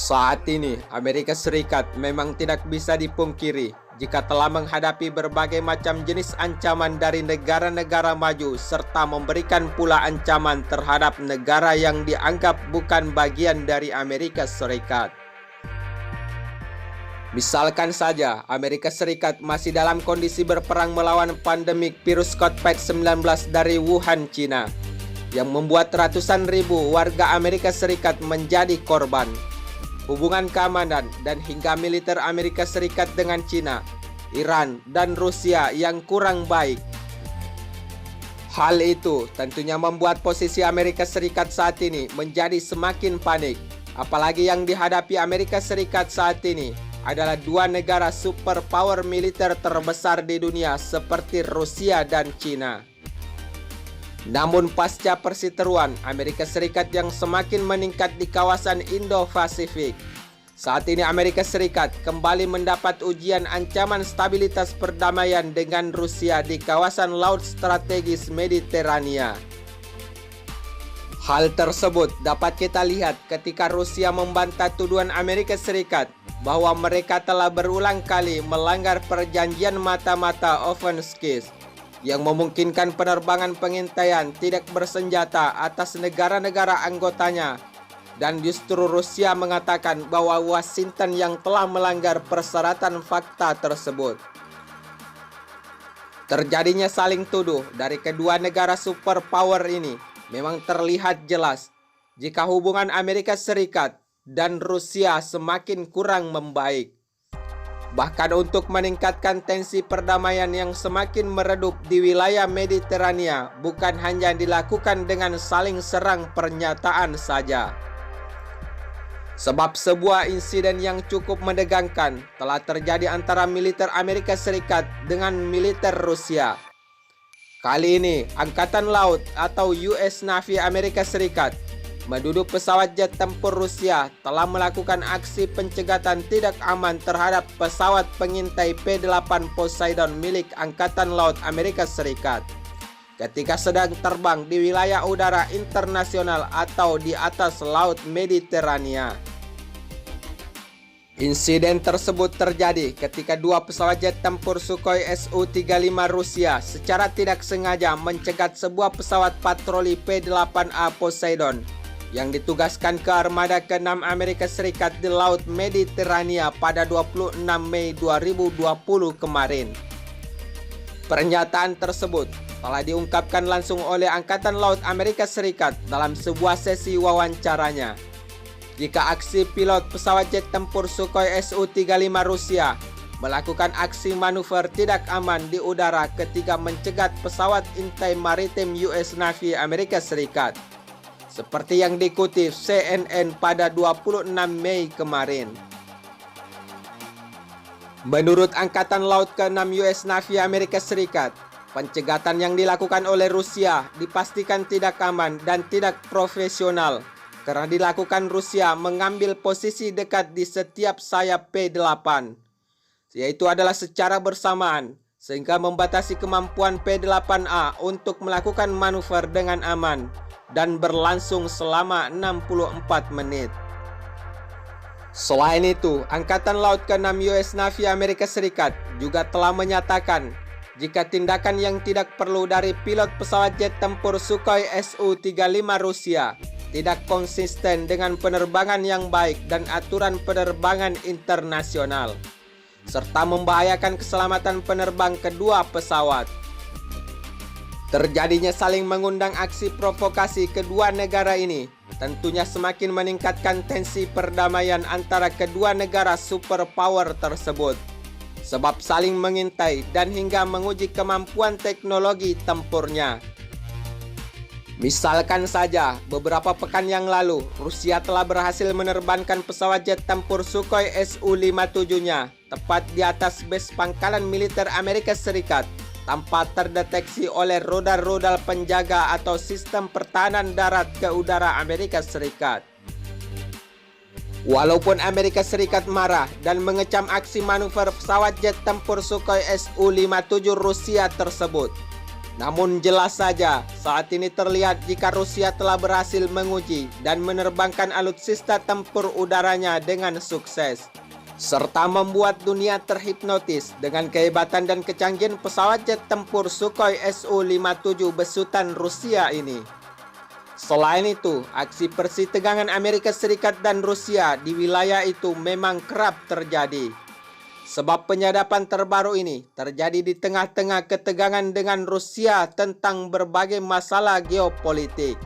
Saat ini, Amerika Serikat memang tidak bisa dipungkiri jika telah menghadapi berbagai macam jenis ancaman dari negara-negara maju serta memberikan pula ancaman terhadap negara yang dianggap bukan bagian dari Amerika Serikat. Misalkan saja, Amerika Serikat masih dalam kondisi berperang melawan pandemik virus COVID-19 dari Wuhan, China, yang membuat ratusan ribu warga Amerika Serikat menjadi korban. Hubungan keamanan dan hingga militer Amerika Serikat dengan China, Iran, dan Rusia yang kurang baik. Hal itu tentunya membuat posisi Amerika Serikat saat ini menjadi semakin panik. Apalagi yang dihadapi Amerika Serikat saat ini adalah dua negara superpower militer terbesar di dunia seperti Rusia dan China. Namun pasca perseteruan Amerika Serikat yang semakin meningkat di kawasan Indo-Pasifik, saat ini Amerika Serikat kembali mendapat ujian ancaman stabilitas perdamaian dengan Rusia di kawasan laut strategis Mediterania. Hal tersebut dapat kita lihat ketika Rusia membantah tuduhan Amerika Serikat bahwa mereka telah berulang kali melanggar perjanjian mata-mata Ovenskis yang memungkinkan penerbangan pengintaian tidak bersenjata atas negara-negara anggotanya, dan justru Rusia mengatakan bahwa Washington yang telah melanggar persyaratan fakta tersebut. Terjadinya saling tuduh dari kedua negara superpower ini memang terlihat jelas jika hubungan Amerika Serikat dan Rusia semakin kurang membaik. Bahkan untuk meningkatkan tensi perdamaian yang semakin meredup di wilayah Mediterania bukan hanya dilakukan dengan saling serang pernyataan saja. Sebab sebuah insiden yang cukup menegangkan telah terjadi antara militer Amerika Serikat dengan militer Rusia. Kali ini, Angkatan Laut atau US Navy Amerika Serikat menduduk pesawat jet tempur Rusia telah melakukan aksi pencegatan tidak aman terhadap pesawat pengintai P-8 Poseidon milik Angkatan Laut Amerika Serikat ketika sedang terbang di wilayah udara internasional atau di atas Laut Mediterania. Insiden tersebut terjadi ketika dua pesawat jet tempur Sukhoi Su-35 Rusia secara tidak sengaja mencegat sebuah pesawat patroli P-8A Poseidon yang ditugaskan ke armada ke-6 Amerika Serikat di Laut Mediterania pada 26 Mei 2020 kemarin. Pernyataan tersebut telah diungkapkan langsung oleh Angkatan Laut Amerika Serikat dalam sebuah sesi wawancaranya. Jika aksi pilot pesawat jet tempur Sukhoi Su-35 Rusia melakukan aksi manuver tidak aman di udara ketika mencegat pesawat intai maritim US Navy Amerika Serikat, seperti yang dikutip CNN pada 26 Mei kemarin. Menurut Angkatan Laut ke-6 US Navy Amerika Serikat, pencegatan yang dilakukan oleh Rusia dipastikan tidak aman dan tidak profesional karena dilakukan Rusia mengambil posisi dekat di setiap sayap P-8, yaitu adalah secara bersamaan, sehingga membatasi kemampuan P-8A untuk melakukan manuver dengan aman dan berlangsung selama 64 menit. Selain itu, Angkatan Laut ke-6 US Navy Amerika Serikat juga telah menyatakan jika tindakan yang tidak perlu dari pilot pesawat jet tempur Sukhoi Su-35 Rusia tidak konsisten dengan penerbangan yang baik dan aturan penerbangan internasional, serta membahayakan keselamatan penerbang kedua pesawat. Terjadinya saling mengundang aksi provokasi kedua negara ini tentunya semakin meningkatkan tensi perdamaian antara kedua negara superpower tersebut, sebab saling mengintai dan hingga menguji kemampuan teknologi tempurnya. Misalkan saja, beberapa pekan yang lalu, Rusia telah berhasil menerbangkan pesawat jet tempur Sukhoi Su-57-nya tepat di atas base pangkalan militer Amerika Serikat tanpa terdeteksi oleh rudal-rudal penjaga atau sistem pertahanan darat ke udara Amerika Serikat. Walaupun Amerika Serikat marah dan mengecam aksi manuver pesawat jet tempur Sukhoi Su-57 Rusia tersebut, Namun jelas saja saat ini terlihat jika Rusia telah berhasil menguji dan menerbangkan alutsista tempur udaranya dengan sukses, serta membuat dunia terhipnotis dengan kehebatan dan kecanggihan pesawat jet tempur Sukhoi Su-57 besutan Rusia ini. Selain itu, aksi persitegangan Amerika Serikat dan Rusia di wilayah itu memang kerap terjadi. Sebab penyadapan terbaru ini terjadi di tengah-tengah ketegangan dengan Rusia tentang berbagai masalah geopolitik.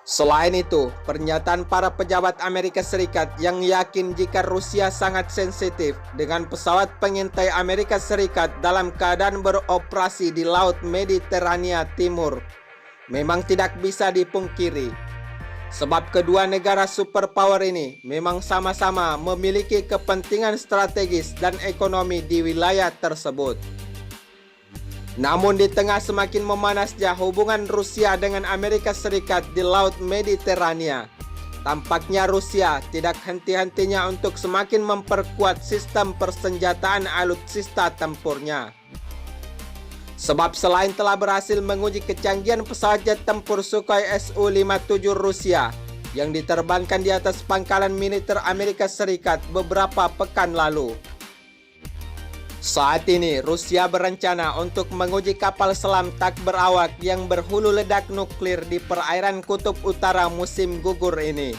Selain itu, pernyataan para pejabat Amerika Serikat yang yakin jika Rusia sangat sensitif dengan pesawat pengintai Amerika Serikat dalam keadaan beroperasi di Laut Mediterania Timur memang tidak bisa dipungkiri. Sebab kedua negara superpower ini memang sama-sama memiliki kepentingan strategis dan ekonomi di wilayah tersebut. Namun di tengah semakin memanasnya hubungan Rusia dengan Amerika Serikat di Laut Mediterania, tampaknya Rusia tidak henti-hentinya untuk semakin memperkuat sistem persenjataan alutsista tempurnya. Sebab selain telah berhasil menguji kecanggihan pesawat jet tempur Sukhoi Su-57 Rusia yang diterbangkan di atas pangkalan militer Amerika Serikat beberapa pekan lalu, saat ini Rusia berencana untuk menguji kapal selam tak berawak yang berhulu ledak nuklir di perairan Kutub Utara musim gugur ini.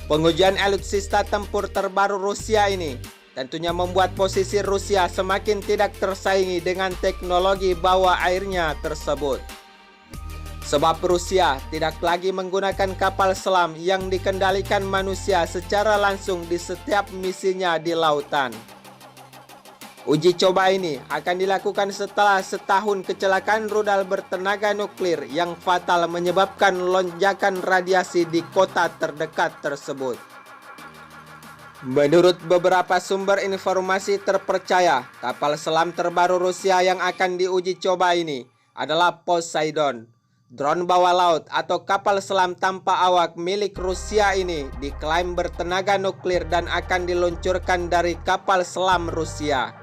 Pengujian alutsista tempur terbaru Rusia ini tentunya membuat posisi Rusia semakin tidak tersaingi dengan teknologi bawah airnya tersebut. Sebab Rusia tidak lagi menggunakan kapal selam yang dikendalikan manusia secara langsung di setiap misinya di lautan. Uji coba ini akan dilakukan setelah setahun kecelakaan rudal bertenaga nuklir yang fatal menyebabkan lonjakan radiasi di kota terdekat tersebut. Menurut beberapa sumber informasi terpercaya, kapal selam terbaru Rusia yang akan diuji coba ini adalah Poseidon. Drone bawah laut atau kapal selam tanpa awak milik Rusia ini diklaim bertenaga nuklir dan akan diluncurkan dari kapal selam Rusia.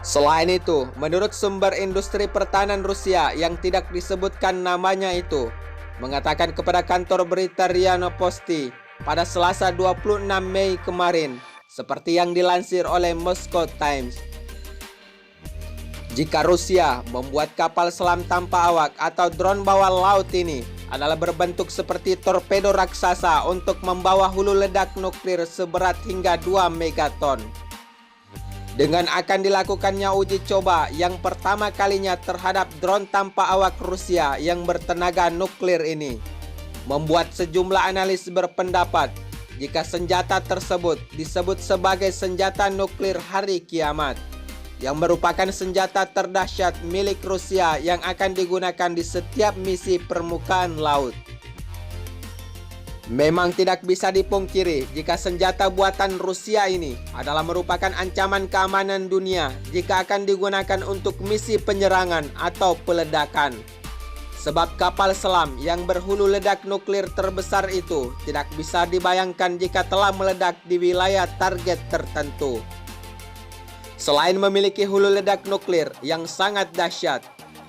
Selain itu, menurut sumber industri pertahanan Rusia yang tidak disebutkan namanya itu, mengatakan kepada kantor berita RIA Novosti pada Selasa 26 Mei kemarin, seperti yang dilansir oleh Moscow Times, jika Rusia membuat kapal selam tanpa awak atau drone bawah laut ini adalah berbentuk seperti torpedo raksasa untuk membawa hulu ledak nuklir seberat hingga 2 megaton. Dengan akan dilakukannya uji coba yang pertama kalinya terhadap drone tanpa awak Rusia yang bertenaga nuklir ini, membuat sejumlah analis berpendapat jika senjata tersebut disebut sebagai senjata nuklir hari kiamat, yang merupakan senjata terdahsyat milik Rusia yang akan digunakan di setiap misi permukaan laut. Memang tidak bisa dipungkiri jika senjata buatan Rusia ini adalah merupakan ancaman keamanan dunia jika akan digunakan untuk misi penyerangan atau peledakan. Sebab kapal selam yang berhulu ledak nuklir terbesar itu tidak bisa dibayangkan jika telah meledak di wilayah target tertentu. Selain memiliki hulu ledak nuklir yang sangat dahsyat,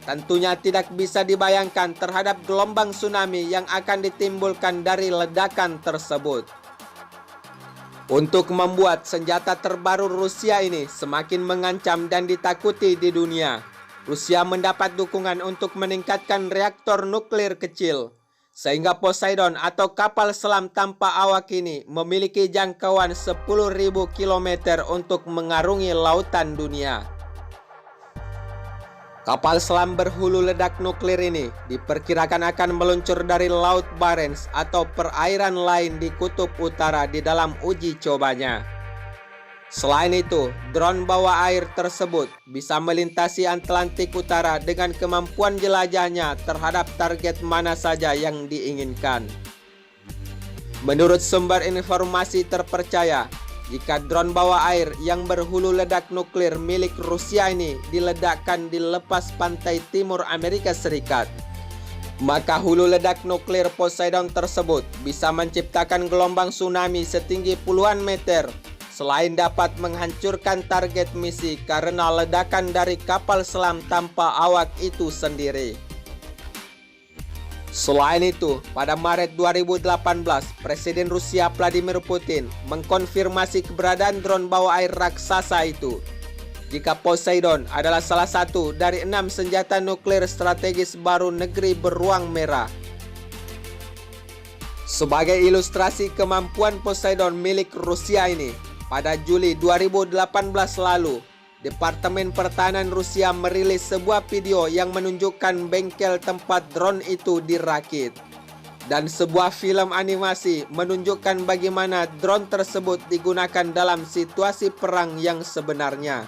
tentunya tidak bisa dibayangkan terhadap gelombang tsunami yang akan ditimbulkan dari ledakan tersebut. Untuk membuat senjata terbaru Rusia ini semakin mengancam dan ditakuti di dunia, Rusia mendapat dukungan untuk meningkatkan reaktor nuklir kecil, sehingga Poseidon atau kapal selam tanpa awak ini memiliki jangkauan 10.000 km untuk mengarungi lautan dunia. Kapal selam berhulu ledak nuklir ini diperkirakan akan meluncur dari Laut Barents atau perairan lain di Kutub Utara di dalam uji cobanya. Selain itu, drone bawah air tersebut bisa melintasi Atlantik Utara dengan kemampuan jelajahnya terhadap target mana saja yang diinginkan. Menurut sumber informasi terpercaya, jika drone bawah air yang berhulu ledak nuklir milik Rusia ini diledakkan di lepas pantai timur Amerika Serikat, maka hulu ledak nuklir Poseidon tersebut bisa menciptakan gelombang tsunami setinggi puluhan meter, selain dapat menghancurkan target misi karena ledakan dari kapal selam tanpa awak itu sendiri. Selain itu, pada Maret 2018, Presiden Rusia Vladimir Putin mengkonfirmasi keberadaan drone bawah air raksasa itu. Jika Poseidon adalah salah satu dari 6 senjata nuklir strategis baru negeri beruang merah. Sebagai ilustrasi kemampuan Poseidon milik Rusia ini, pada Juli 2018 lalu, Departemen Pertahanan Rusia merilis sebuah video yang menunjukkan bengkel tempat drone itu dirakit. Dan sebuah film animasi menunjukkan bagaimana drone tersebut digunakan dalam situasi perang yang sebenarnya.